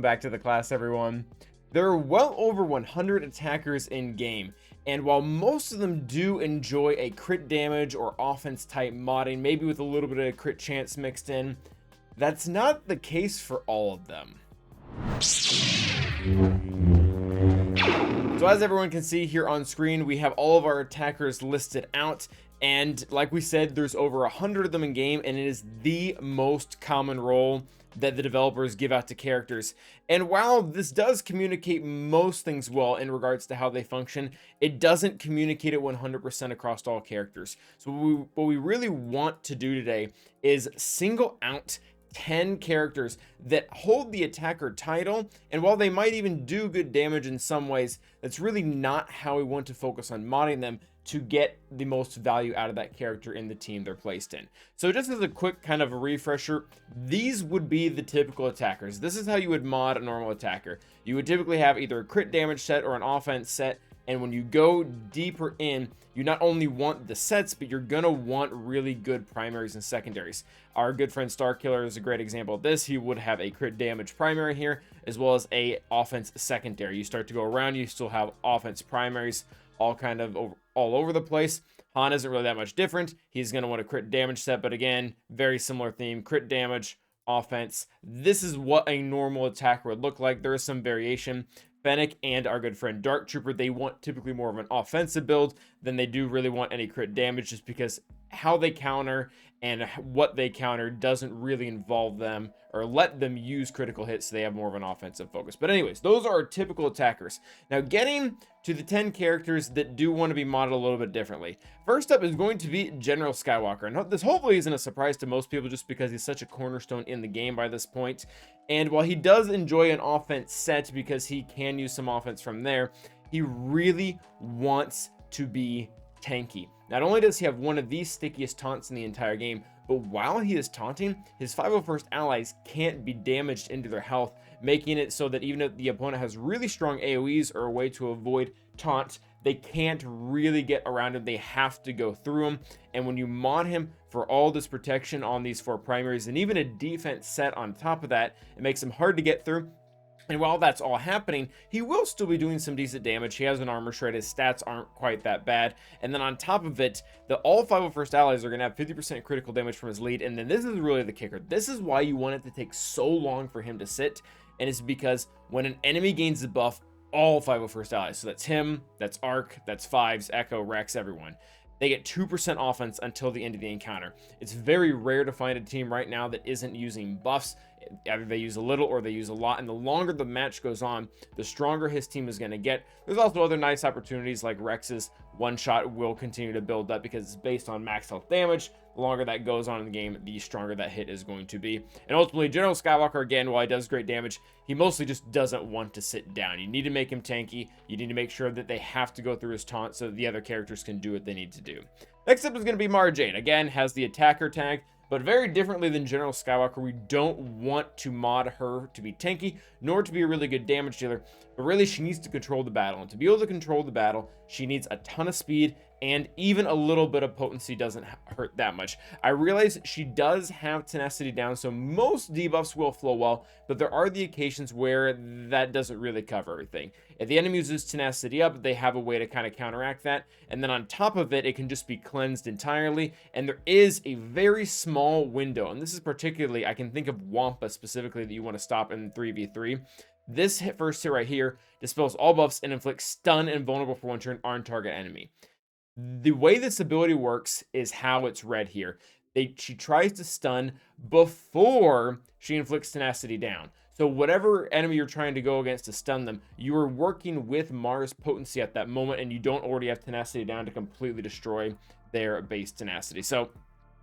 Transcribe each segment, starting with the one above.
back to the class, everyone. There are well over 100 attackers in game, and while most of them do enjoy a crit damage or offense type modding, maybe with a little bit of crit chance mixed in, that's not the case for all of them. So as everyone can see here on screen, we have all of our attackers listed out, and like we said, there's over 100 of them in game, and it is the most common role that the developers give out to characters. And while this does communicate most things well in regards to how they function, it doesn't communicate it 100% across all characters. So what we really want to do today is single out 10 characters that hold the attacker title, and while they might even do good damage in some ways, that's really not how we want to focus on modding them to get the most value out of that character in the team they're placed in. So just as a quick kind of a refresher, these would be the typical attackers. This is how you would mod a normal attacker. You would typically have either a crit damage set or an offense set, and when you go deeper in, you not only want the sets, but you're gonna want really good primaries and secondaries. Our good friend Starkiller is a great example of this. He would have a crit damage primary here, as well as a offense secondary. You start to go around, you still have offense primaries, all kind of all over the place. Han isn't really that much different. He's going to want a crit damage set, but again, very similar theme: crit damage, offense. This is what a normal attacker would look like. There is some variation. Fennec and our good friend Dark Trooper, they want typically more of an offensive build than they do really want any crit damage, just because how they counter and what they counter doesn't really involve them or let them use critical hits, so they have more of an offensive focus. But anyways, those are our typical attackers. Now getting to the 10 characters that do want to be modded a little bit differently. First up is going to be General Skywalker. And this hopefully isn't a surprise to most people, just because he's such a cornerstone in the game by this point. And while he does enjoy an offense set because he can use some offense from there, he really wants to be tanky. Not only does he have one of the stickiest taunts in the entire game, but while he is taunting, his 501st allies can't be damaged into their health, making it so that even if the opponent has really strong AoEs or a way to avoid taunt, they can't really get around him. They have to go through him. And when you mod him for all this protection on these 4 primaries and even a defense set on top of that, it makes him hard to get through. And while that's all happening, he will still be doing some decent damage. He has an armor shred. His stats aren't quite that bad. And then on top of it, all 501st allies are going to have 50% critical damage from his lead. And then this is really the kicker. This is why you want it to take so long for him to sit. And it's because when an enemy gains the buff, all 501st allies, so that's him, that's Arc, that's Fives, Echo, Rex, everyone, they get 2% offense until the end of the encounter. It's very rare to find a team right now that isn't using buffs. Either they use a little or they use a lot, and the longer the match goes on, the stronger his team is going to get. There's also other nice opportunities, like Rex's one shot will continue to build up because it's based on max health damage. The longer that goes on in the game, the stronger that hit is going to be. And ultimately, General Skywalker, again, while he does great damage, he mostly just doesn't want to sit down. You need to make him tanky. You need to make sure that they have to go through his taunt so that the other characters can do what they need to do. Next up is going to be Jade. Again, has the attacker tag, but very differently than General Skywalker, we don't want to mod her to be tanky, nor to be a really good damage dealer, but really she needs to control the battle. And to be able to control the battle, she needs a ton of speed, and even a little bit of potency doesn't hurt that much. I realize she does have tenacity down, so most debuffs will flow well, but there are the occasions where that doesn't really cover everything. If the enemy uses tenacity up, they have a way to kind of counteract that, and then on top of it, it can just be cleansed entirely. And there is a very small window, and this is particularly, I can think of Wampa specifically, that you want to stop in 3v3. This first hit right here dispels all buffs and inflicts stun and vulnerable for 1 turn on target enemy. The way this ability works is how it's read here. She tries to stun before she inflicts tenacity down. So whatever enemy you're trying to go against to stun them, you are working with Mars potency at that moment, and you don't already have tenacity down to completely destroy their base tenacity. So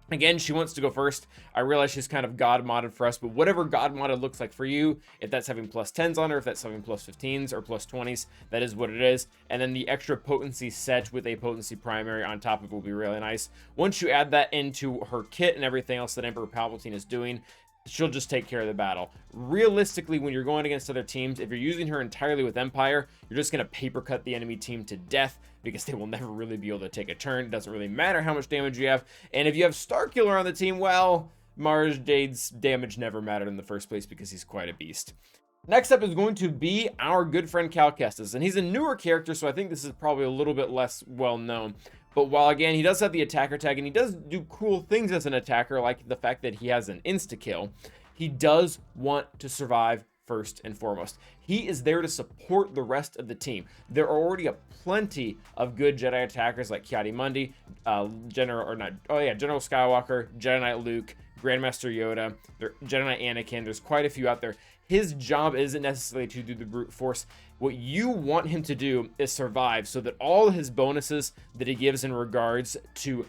again, she wants to go first. I realize she's kind of god modded for us, but whatever god modded looks like for you, if that's having +10s on her, if that's having +15s or +20s, that is what it is. And then the extra potency set with a potency primary on top of it will be really nice. Once you add that into her kit and everything else that Emperor Palpatine is doing, she'll just take care of the battle. Realistically, when you're going against other teams, if you're using her entirely with Empire, you're just going to paper cut the enemy team to death, because they will never really be able to take a turn. It doesn't really matter how much damage you have. And if you have Starkiller on the team, well, Jade's damage never mattered in the first place because he's quite a beast. Next up is going to be our good friend Calus, and he's a newer character, so I think this is probably a little bit less well known. But while again, he does have the attacker tag, and he does do cool things as an attacker, like the fact that he has an insta-kill, he does want to survive first and foremost. He is there to support the rest of the team. There are already plenty of good Jedi attackers like Ki-Adi-Mundi, General Skywalker, Jedi Knight Luke, Grandmaster Yoda, Jedi Knight Anakin. There's quite a few out there. His job isn't necessarily to do the brute force. What you want him to do is survive, so that all his bonuses that he gives in regards to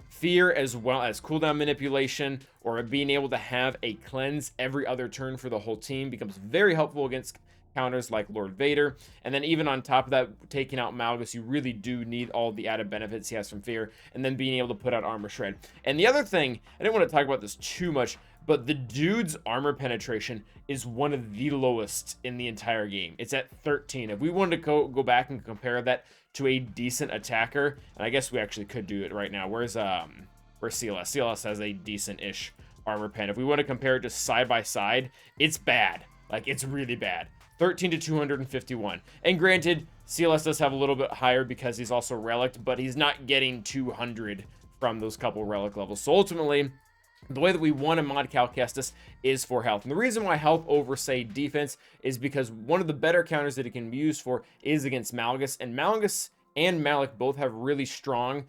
fear, as well as cooldown manipulation, or being able to have a cleanse every other turn for the whole team, becomes very helpful against counters like Lord Vader. And then even on top of that, taking out Malgus, you really do need all the added benefits he has from fear, and then being able to put out armor shred. And the other thing, I didn't want to talk about this too much, but the dude's armor penetration is one of the lowest in the entire game. It's at 13. If we wanted to go back and compare that to a decent attacker, and I guess we actually could do it right now. Where's CLS? CLS has a decent-ish armor pen. If we want to compare it just side by side, it's bad. Like, it's really bad. 13 to 251. And granted, CLS does have a little bit higher because he's also relicked, but he's not getting 200 from those couple relic levels. So ultimately, the way that we want to mod Calus is for health. And the reason why health over, say, defense is because one of the better counters that it can be used for is against Malgus. And Malgus and Malik both have really strong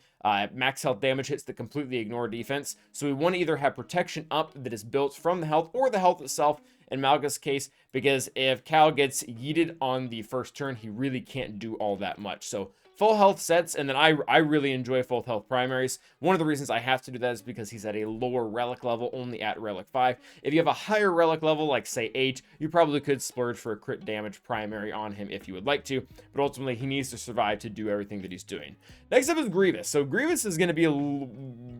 max health damage hits that completely ignore defense. So we want to either have protection up that is built from the health or the health itself in Malgus' case, because if Cal gets yeeted on the first turn, he really can't do all that much. So full health sets, and then I really enjoy full health primaries. One of the reasons I have to do that is because he's at a lower relic level, only at relic 5. If you have a higher relic level, like say 8, you probably could splurge for a crit damage primary on him if you would like to, but ultimately he needs to survive to do everything that he's doing. Next up is Grievous. So Grievous is going to be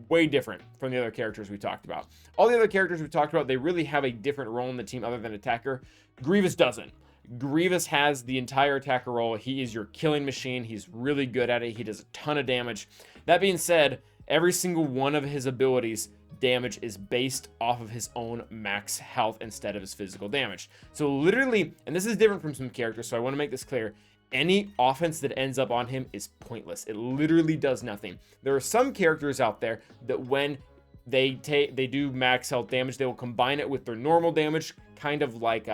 way different from the other characters we talked about. All the other characters we talked about, they really have a different role in the team other than attacker. Grievous doesn't. Grievous has the entire attacker role. He is your killing machine. He's really good at it. He does a ton of damage. That being said, every single one of his abilities damage is based off of his own max health instead of his physical damage. So literally, and this is different from some characters, so I want to make this clear, any offense that ends up on him is pointless. It literally does nothing. There are some characters out there that when they do max health damage, they will combine it with their normal damage, kind of like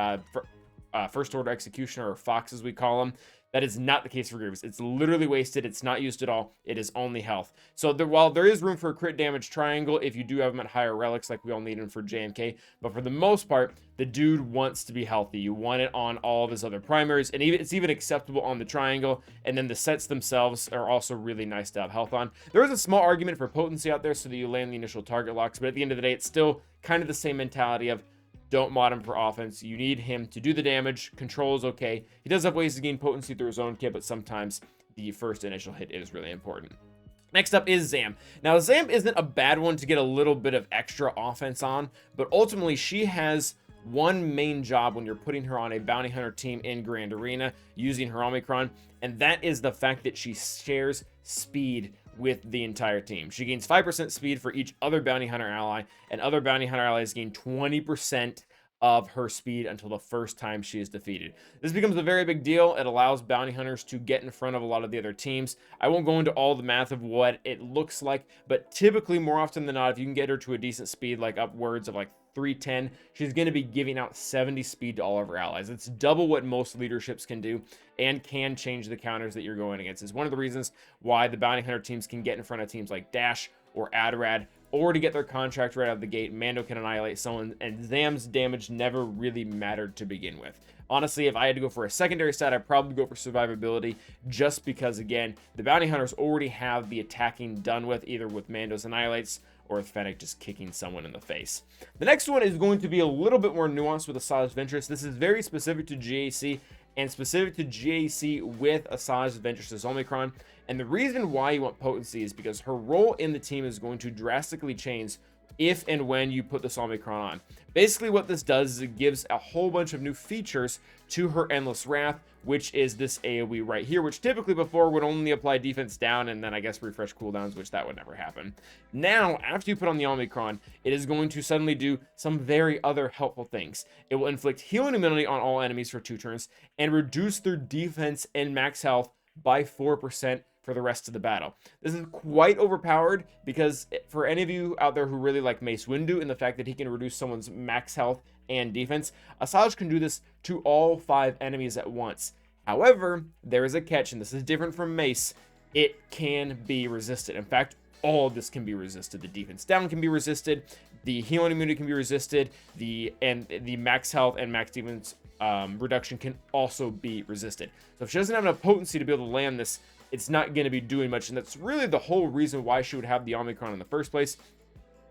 First Order Executioner, or Fox as we call them. That is not the case for Grievous. It's literally wasted. It's not used at all. It is only health. So while there is room for a crit damage triangle if you do have him at higher relics, like we all need him for JMK, but for the most part, the dude wants to be healthy. You want it on all of his other primaries, and it's even acceptable on the triangle, and then the sets themselves are also really nice to have health on. There is a small argument for potency out there so that you land the initial target locks, but at the end of the day, it's still kind of the same mentality of don't mod him for offense. You need him to do the damage. Control is okay. He does have ways to gain potency through his own kit, but sometimes the first initial hit is really important. Next up is Zam. Now, Zam isn't a bad one to get a little bit of extra offense on, but ultimately she has one main job when you're putting her on a bounty hunter team in Grand Arena using her Omicron, and that is the fact that she shares speed with the entire team. She gains 5% speed for each other bounty hunter ally, and other bounty hunter allies gain 20% of her speed until the first time she is defeated. This becomes a very big deal. It allows bounty hunters to get in front of a lot of the other teams. I won't go into all the math of what it looks like, but typically, more often than not, if you can get her to a decent speed, like upwards of like 310, she's going to be giving out 70 speed to all of her allies. It's double what most leaderships can do, and can change the counters that you're going against. It's one of the reasons why the bounty hunter teams can get in front of teams like Dash or Adrad, or to get their contract right out of the gate. Mando can annihilate someone, and Zam's damage never really mattered to begin with. Honestly, if I had to go for a secondary stat, I'd probably go for survivability, just because, again, the bounty hunters already have the attacking done with, either with Mando's annihilates or with Fennec just kicking someone in the face. The next one is going to be a little bit more nuanced with Asajj Ventress. This is very specific to GAC, and specific to GAC with Asajj Ventress' Omicron. And the reason why you want potency is because her role in the team is going to drastically change if and when you put this Omicron on. Basically what this does is it gives a whole bunch of new features to her Endless Wrath, which is this AoE right here, which typically before would only apply defense down and then I guess refresh cooldowns, which that would never happen. Now, after you put on the Omicron, it is going to suddenly do some very other helpful things. It will inflict healing immunity on all enemies for 2 turns and reduce their defense and max health by 4% for the rest of the battle. This is quite overpowered because for any of you out there who really like Mace Windu and the fact that he can reduce someone's max health and defense, Asajj can do this to all 5 enemies at once. However, there is a catch, and this is different from Mace. It can be resisted. In fact, all of this can be resisted. The defense down can be resisted, the healing immunity can be resisted, the max health and max defense reduction can also be resisted. So if she doesn't have enough potency to be able to land this, it's not going to be doing much, and that's really the whole reason why she would have the Omicron in the first place.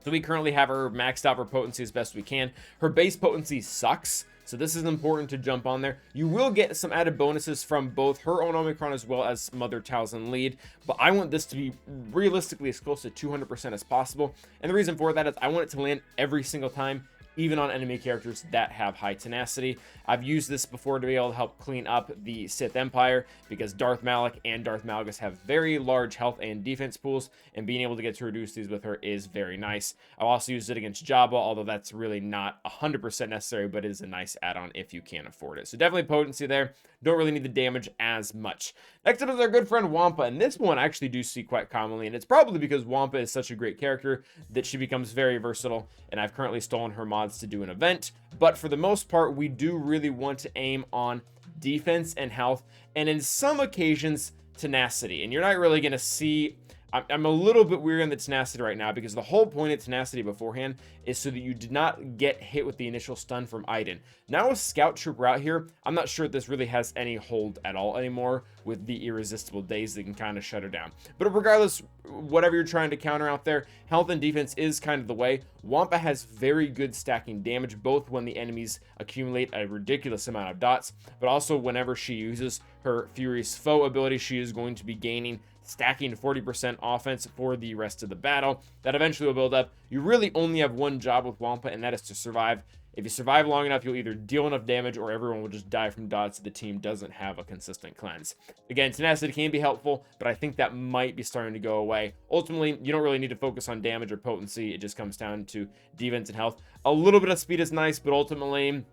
So we currently have her maxed out for potency as best we can. Her base potency sucks, so this is important to jump on there. You will get some added bonuses from both her own Omicron as well as Mother Talzin lead, but I want this to be realistically as close to 200% as possible, and the reason for that is I want it to land every single time, even on enemy characters that have high tenacity. I've used this before to be able to help clean up the Sith Empire because Darth Malak and Darth Malgus have very large health and defense pools, and being able to get to reduce these with her is very nice. I've also used it against Jabba, although that's really not 100% necessary, but it is a nice add-on if you can afford it. So definitely potency there. Don't really need the damage as much. Next up is our good friend Wampa, and this one I actually do see quite commonly, and it's probably because Wampa is such a great character that she becomes very versatile, and I've currently stolen her mods to do an event. But for the most part, we do really want to aim on defense and health, and in some occasions tenacity. And you're not really going to see, I'm a little bit weary on the tenacity right now because the whole point of tenacity beforehand is so that you did not get hit with the initial stun from Iden. Now with Scout Trooper out here, I'm not sure if this really has any hold at all anymore with the irresistible days that can kind of shut her down. But regardless, whatever you're trying to counter out there, health and defense is kind of the way. Wampa has very good stacking damage, both when the enemies accumulate a ridiculous amount of dots, but also whenever she uses her Furious Foe ability, she is going to be gaining stacking 40% offense for the rest of the battle. That eventually will build up. You really only have one job with Wampa, and that is to survive. If you survive long enough, you'll either deal enough damage or everyone will just die from dots if the team doesn't have a consistent cleanse. Again, tenacity can be helpful, but I think that might be starting to go away. Ultimately, you don't really need to focus on damage or potency. It just comes down to defense and health. A little bit of speed is nice, but ultimately,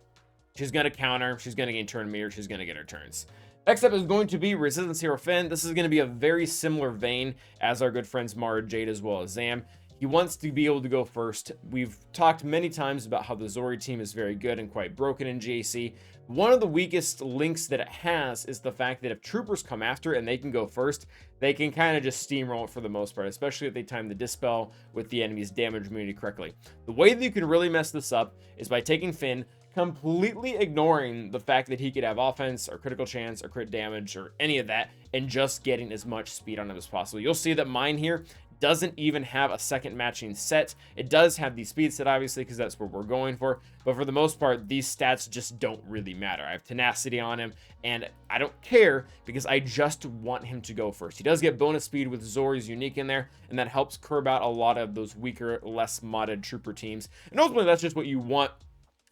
she's going to counter, she's going to gain turn meter, she's going to get her turns. Next up is going to be Resistance Hero Finn. This is going to be a very similar vein as our good friends Mara, Jade, as well as Zam. He wants to be able to go first. We've talked many times about how the Zori team is very good and quite broken in GAC. One of the weakest links that it has is the fact that if troopers come after and they can go first, they can kind of just steamroll it for the most part, especially if they time the dispel with the enemy's damage immunity correctly. The way that you can really mess this up is by taking Finn, completely ignoring the fact that he could have offense or critical chance or crit damage or any of that, and just getting as much speed on him as possible. You'll see that mine here doesn't even have a second matching set. It does have the speed set, obviously, because that's what we're going for, but for the most part, these stats just don't really matter. I have tenacity on him, and I don't care because I just want him to go first. He does get bonus speed with Zori's unique in there, and that helps curb out a lot of those weaker, less modded trooper teams, and ultimately that's just what you want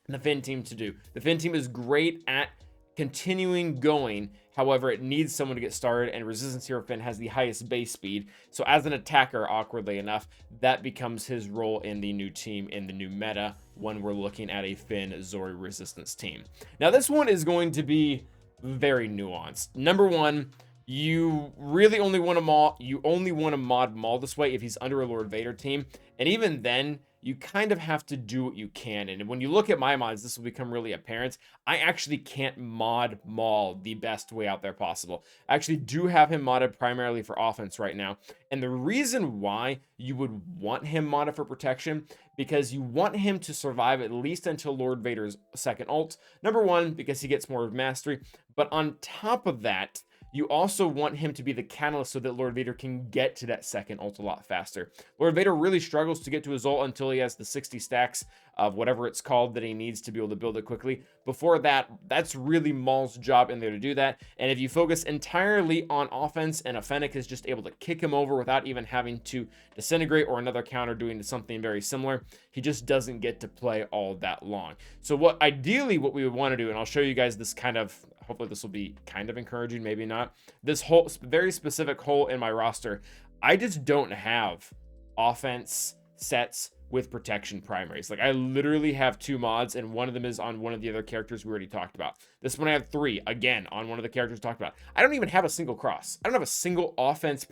the Finn team to do. The Finn team is great at continuing going, however it needs someone to get started, and Resistance Hero Finn has the highest base speed, so as an attacker, awkwardly enough, that becomes his role in the new team, in the new meta, when we're looking at a Finn Zori Resistance team. Now this one is going to be very nuanced. Number one, you really only want to mod Maul this way if he's under a Lord Vader team, and even then you kind of have to do what you can. And when you look at my mods, this will become really apparent. I actually can't mod Maul the best way out there possible. I actually do have him modded primarily for offense right now. And the reason why you would want him modded for protection, because you want him to survive at least until Lord Vader's second ult. Number one, because he gets more mastery. But on top of that, you also want him to be the catalyst so that Lord Vader can get to that second ult a lot faster. Lord Vader really struggles to get to his ult until he has the 60 stacks of whatever it's called that he needs to be able to build it quickly. Before that, that's really Maul's job in there to do that. And if you focus entirely on offense and a Fennec is just able to kick him over without even having to disintegrate or another counter doing something very similar, he just doesn't get to play all that long. So ideally what we would want to do, and I'll show you guys this kind of, hopefully this will be kind of encouraging, maybe not, this whole very specific hole in my roster, I just don't have offense sets with protection primaries. Like I literally have 2 mods, and one of them is on one of the other characters we already talked about. This one I have 3, again, on one of the characters we talked about. I don't even have a single cross. I don't have a single offense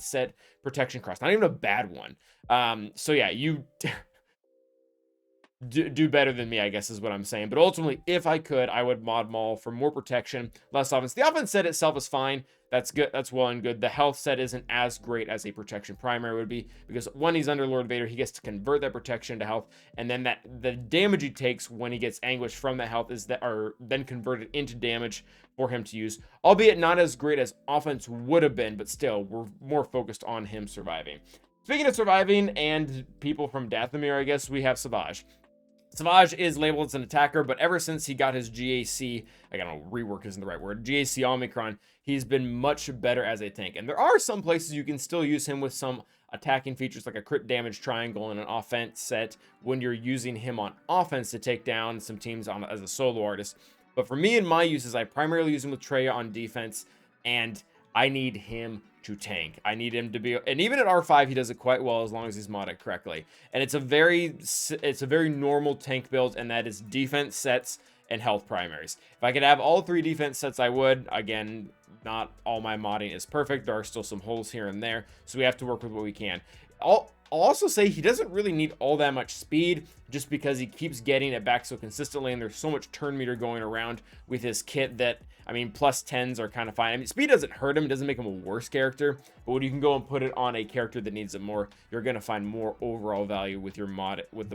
set protection cross, not even a bad one. So yeah, you do better than me, I guess is what I'm saying. But ultimately, if I could, I would mod Maul for more protection, less offense. The offense set itself is fine. That's good. That's well and good. The health set isn't as great as a protection primary would be, because when he's under Lord Vader, he gets to convert that protection to health, and then the damage he takes when he gets anguish from that health are then converted into damage for him to use, albeit not as great as offense would have been, but still we're more focused on him surviving. Speaking of surviving and people from Dathomir, I guess we have SWGOH. SWGOH is labeled as an attacker, but ever since he got his GAC, I don't know, rework isn't the right word, GAC Omicron, he's been much better as a tank. And there are some places you can still use him with some attacking features like a crit damage triangle and an offense set when you're using him on offense to take down some teams as a solo artist. But for me and my uses, I primarily use him with Traya on defense, and I need him to tank. I need him to be, and even at R5 he does it quite well as long as he's modded correctly. And it's a very normal tank build, and that is defense sets and health primaries. If I could have all 3 defense sets, I would. Again, not all my modding is perfect. There are still some holes here and there, so we have to work with what we can. I'll also say he doesn't really need all that much speed, just because he keeps getting it back so consistently, and there's so much turn meter going around with his kit that, I mean, plus 10s are kind of fine. I mean, speed doesn't hurt him, it doesn't make him a worse character, but when you can go and put it on a character that needs it more, you're going to find more overall value with the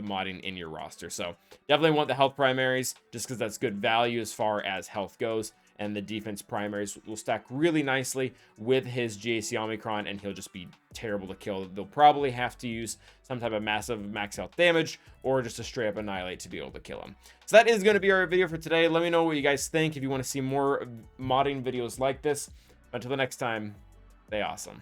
modding in your roster. So definitely want the health primaries, just because that's good value as far as health goes, and the defense primaries will stack really nicely with his GAC Omicron, and he'll just be terrible to kill. They'll probably have to use some type of massive max health damage or just a straight up annihilate to be able to kill him. So that is going to be our video for today. Let me know what you guys think if you want to see more modding videos like this. Until the next time, stay awesome.